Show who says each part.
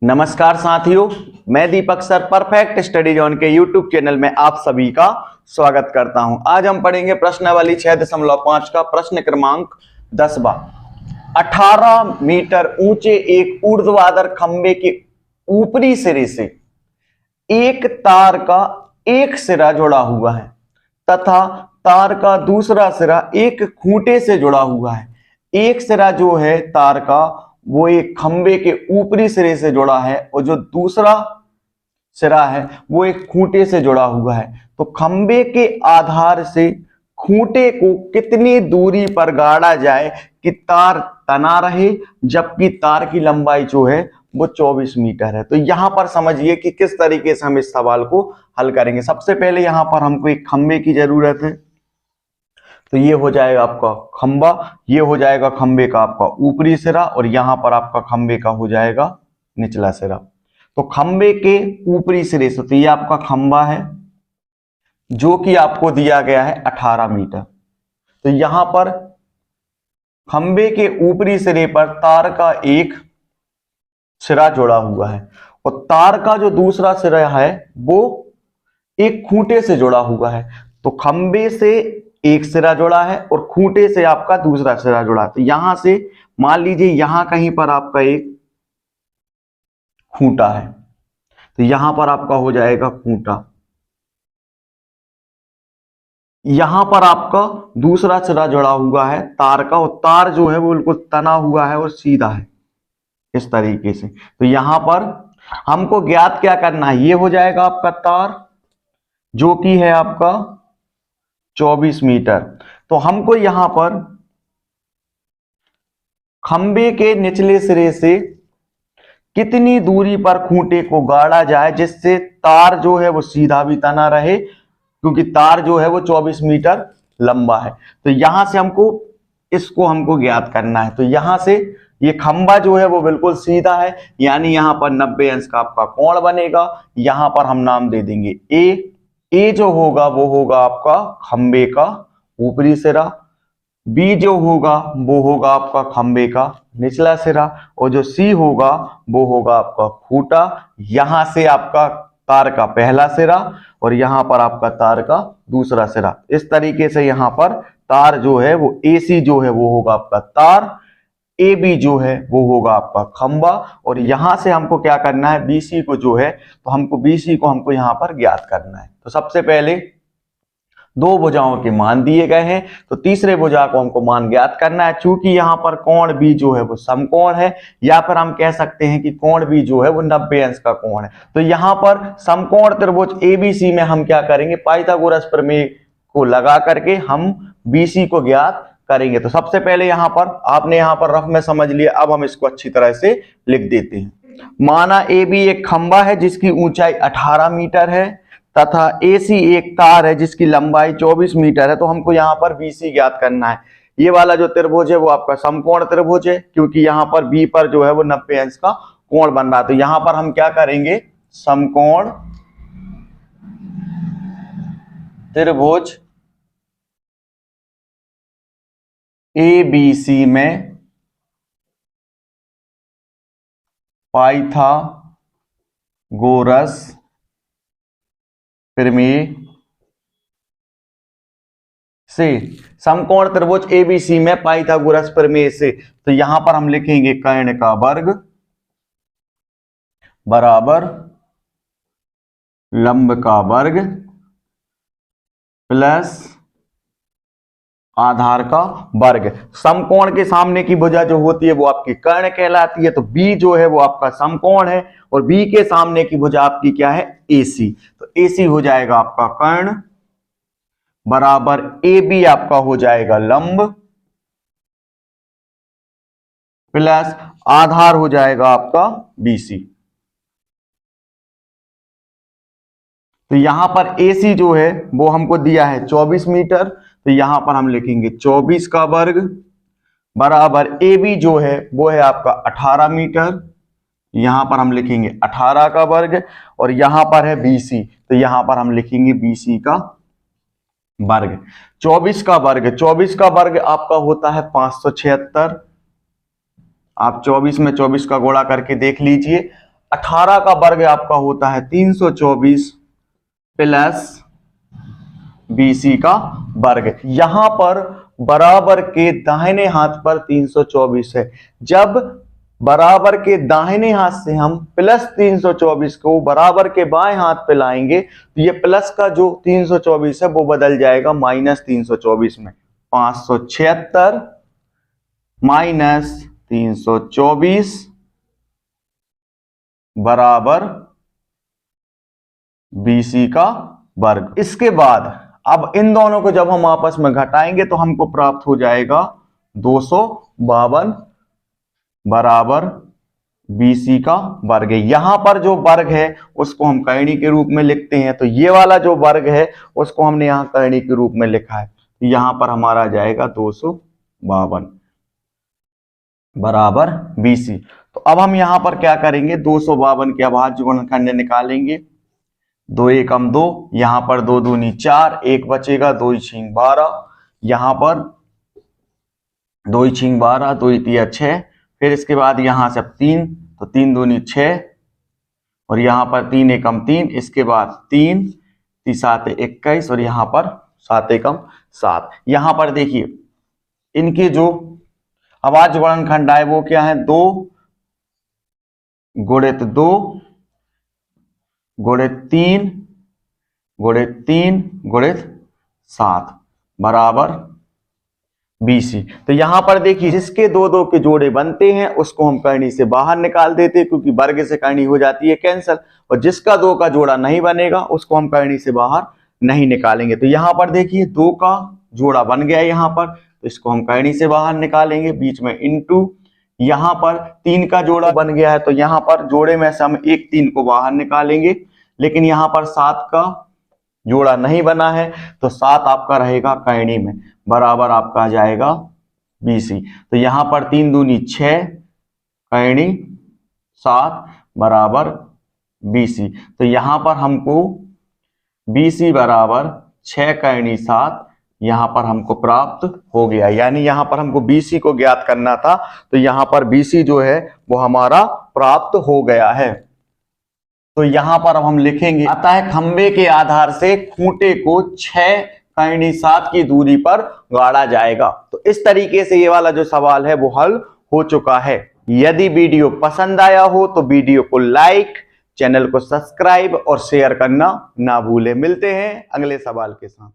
Speaker 1: नमस्कार साथियों, मैं दीपक सर परफेक्ट स्टडी जोन के यूट्यूब चैनल में आप सभी का स्वागत करता हूं। आज हम पढ़ेंगे प्रश्नावली 6.5 का प्रश्न क्रमांक 10वां। 18 मीटर ऊंचे एक ऊर्ध्वाधर खंबे के ऊपरी सिरे से एक तार का एक सिरा जुड़ा हुआ है तथा तार का दूसरा सिरा एक खूंटे से जुड़ा हुआ है। एक सिरा जो है तार का वो एक खंबे के ऊपरी सिरे से जुड़ा है और जो दूसरा सिरा है वो एक खूंटे से जुड़ा हुआ है। तो खंबे के आधार से खूंटे को कितनी दूरी पर गाड़ा जाए कि तार तना रहे, जबकि तार की लंबाई जो है वो 24 मीटर है। तो यहां पर समझिए कि किस तरीके से हम इस सवाल को हल करेंगे। सबसे पहले यहां पर हमको एक खंबे की जरूरत है, तो ये हो जाएगा आपका खंबा, ये हो जाएगा खंबे का आपका ऊपरी सिरा और यहां पर आपका खंबे का हो जाएगा निचला सिरा। तो खंबे के ऊपरी सिरे से तो ये आपका खंबा है जो कि आपको दिया गया है 18 मीटर। तो यहां पर खंबे के ऊपरी सिरे पर तार का एक सिरा जुड़ा हुआ है और तार का जो दूसरा सिरा है वो एक खूंटे से जुड़ा हुआ है। तो खंबे से एक सिरा जुड़ा है और खूंटे से आपका दूसरा सिरा जुड़ा है। तो यहां से मान लीजिए यहां कहीं पर आपका एक खूंटा है, तो यहां पर आपका हो जाएगा खूंटा। यहां पर आपका दूसरा सिरा जुड़ा हुआ है तार का और तार जो है वो बिल्कुल तना हुआ है और सीधा है इस तरीके से। तो यहां पर हमको ज्ञात क्या करना है, ये हो जाएगा आपका तार जो कि है आपका 24 मीटर। तो हमको यहां पर खंबे के निचले सिरे से कितनी दूरी पर खूंटे को गाड़ा जाए जिससे तार जो है वो सीधा भी तना रहे, क्योंकि तार जो है वो 24 मीटर लंबा है। तो यहां से हमको ज्ञात करना है। तो यहां से ये खंबा जो है वो बिल्कुल सीधा है, यानी यहां पर 90 अंश का आपका कोण बनेगा। यहां पर हम नाम दे देंगे ए जो होगा वो होगा आपका खंबे का ऊपरी सिरा, बी जो होगा वो होगा आपका खंबे का निचला सिरा और जो सी होगा वो होगा आपका खूंटा। यहां से आपका तार का पहला सिरा और यहां पर आपका तार का दूसरा सिरा। इस तरीके से यहां पर तार जो है वो AC जो है वो होगा आपका तार, AB जो है वो होगा आपका खंबा और यहां से हमको क्या करना है, BC को जो है तो हमको BC को हमको यहां पर ज्ञात करना है। तो सबसे पहले दो भुजाओं के मान दिए गए हैं, तो तीसरे भुजा को हमको मान ज्ञात करना है। चूंकि यहां पर कोण B जो है वो समकोण है, या फिर हम कह सकते हैं कि कोण B जो है वो 90 अंश का कोण है। तो यहां पर समकोण त्रिभुज ABC में हम क्या करेंगे, पाइथागोरस प्रमेय को लगा करके हम BC को ज्ञात करेंगे। तो सबसे पहले यहां पर आपने यहां पर रफ में समझ लिया, अब हम इसको अच्छी तरह से लिख देते हैं। माना AB एक खंबा है जिसकी ऊंचाई 18 मीटर है तथा AC एक तार है जिसकी लंबाई 24 मीटर है। तो हमको यहाँ पर BC ज्ञात करना है। ये वाला जो त्रिभुज है वो आपका समकोण त्रिभुज है, क्योंकि यहाँ पर B पर जो है वो 90 अंश का कोण बन रहा है। तो यहाँ पर हम क्या करेंगे, समकोण त्रिभुज ABC में पाइथागोरस प्रमेय से, समकोण त्रिभुज ABC में पाइथागोरस प्रमेय से, तो यहां पर हम लिखेंगे कर्ण का वर्ग बराबर लंब का वर्ग प्लस आधार का वर्ग। समकोण के सामने की भुजा जो होती है वो आपकी कर्ण कहलाती है। तो B जो है वो आपका समकोण है और B के सामने की भुजा आपकी क्या है, AC। तो AC हो जाएगा आपका कर्ण बराबर AB आपका हो जाएगा लंब प्लस आधार हो जाएगा आपका BC। तो यहां पर AC जो है वो हमको दिया है 24 मीटर, तो यहां पर हम लिखेंगे 24 का वर्ग बराबर AB जो है वो है आपका 18 मीटर, यहां पर हम लिखेंगे 18 का वर्ग और यहां पर है BC, तो यहां पर हम लिखेंगे BC का वर्ग। 24 का वर्ग आपका होता है 576। आप 24 में 24 का गुणा करके देख लीजिए, 18 का वर्ग आपका होता है 324 प्लस BC का वर्ग। यहां पर बराबर के दाहिने हाथ पर 324 है। जब बराबर के दाहिने हाथ से हम प्लस 324 को बराबर के बाएं हाथ पे लाएंगे तो ये प्लस का जो 324 है वो बदल जाएगा माइनस 324 में। 576 माइनस 324 बराबर BC का वर्ग। इसके बाद अब इन दोनों को जब हम आपस में घटाएंगे तो हमको प्राप्त हो जाएगा 252 बराबर BC का वर्ग। यहां पर जो वर्ग है उसको हम करणी के रूप में लिखते हैं, तो ये वाला जो वर्ग है उसको हमने यहां करणी के रूप में लिखा है। तो यहां पर हमारा जाएगा 252 बराबर BC। तो अब हम यहां पर क्या करेंगे, 252 के अभाज्य गुणनखंड निकालेंगे। 2 एकम 2, यहां पर 2 दूनी 4, 1 बचेगा, 2 छींक 12, यहां पर 2 छींक 12, 2 तिया 6, फिर इसके बाद यहां से 3, तो 3 दूनी 6 और यहां पर 3 एकम 3, इसके बाद 3 7 21 और यहां पर 7 एकम 7। यहां पर देखिए इनके जो अभाज्य गुणनखंड है वो क्या है, 2 गुणित 2 गुणित 3 गुणित 3 गुणित 7 बराबर BC। तो यहां पर देखिए जिसके दो दो के जोड़े बनते हैं उसको हम करनी से बाहर निकाल देते हैं, क्योंकि वर्ग से करनी हो जाती है कैंसल, और जिसका 2 का जोड़ा नहीं बनेगा उसको हम करनी से बाहर नहीं निकालेंगे। तो यहां पर देखिए 2 का जोड़ा बन गया यहां पर, तो इसको हम करनी से बाहर निकालेंगे, बीच में इनटू, यहां पर 3 का जोड़ा बन गया है तो यहां पर जोड़े में से हम एक 3 को बाहर निकालेंगे, लेकिन यहां पर 7 का जोड़ा नहीं बना है तो 7 आपका रहेगा करनी में, बराबर आपका आ जाएगा BC। तो यहां पर 3 दूनी 6 करनी 7 बराबर BC। तो यहां पर हमको BC बराबर 6 करनी 7 यहां पर हमको प्राप्त हो गया। यानी यहां पर हमको BC को ज्ञात करना था, तो यहां पर BC जो है वो हमारा प्राप्त हो गया है। तो यहां पर अब हम लिखेंगे, अतः खंबे के आधार से खूंटे को 6 करनी 7 की दूरी पर गाड़ा जाएगा। तो इस तरीके से ये वाला जो सवाल है वो हल हो चुका है। यदि वीडियो पसंद आया हो तो वीडियो को लाइक, चैनल को सब्सक्राइब और शेयर करना ना भूलें। मिलते हैं अगले सवाल के साथ।